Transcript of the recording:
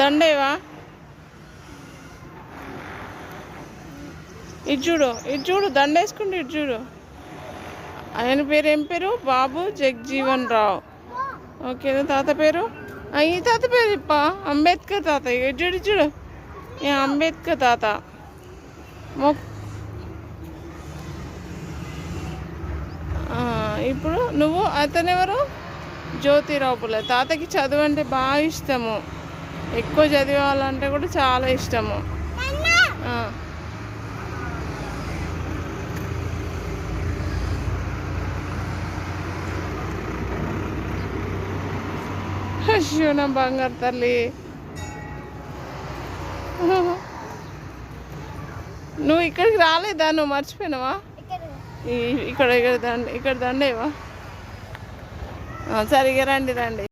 దండేవా? ఇటు చూడు దండేసుకుంటే ఇటు చూడు. ఆయన పేరు ఏం పేరు? బాబు జగ్జీవన్ రావు. ఓకేనా? తాత పేరు? ఈ తాత పేరు ఇప్ప అంబేద్కర్ తాత. ఇటు చూడు అంబేద్కర్ తాత. ఇప్పుడు నువ్వు అతనెవరు? జ్యోతిరావు పులే. తాతకి చదువు అంటే బాగా ఇష్టము. ఎక్కువ చదివాలంటే కూడా చాలా ఇష్టము. అయ్యో నా బంగారు తల్లి. నువ్వు ఇక్కడికి రాలేదా? నువ్వు మర్చిపోయినావా? ఇక్కడ దండేవా? సరిగా రండి.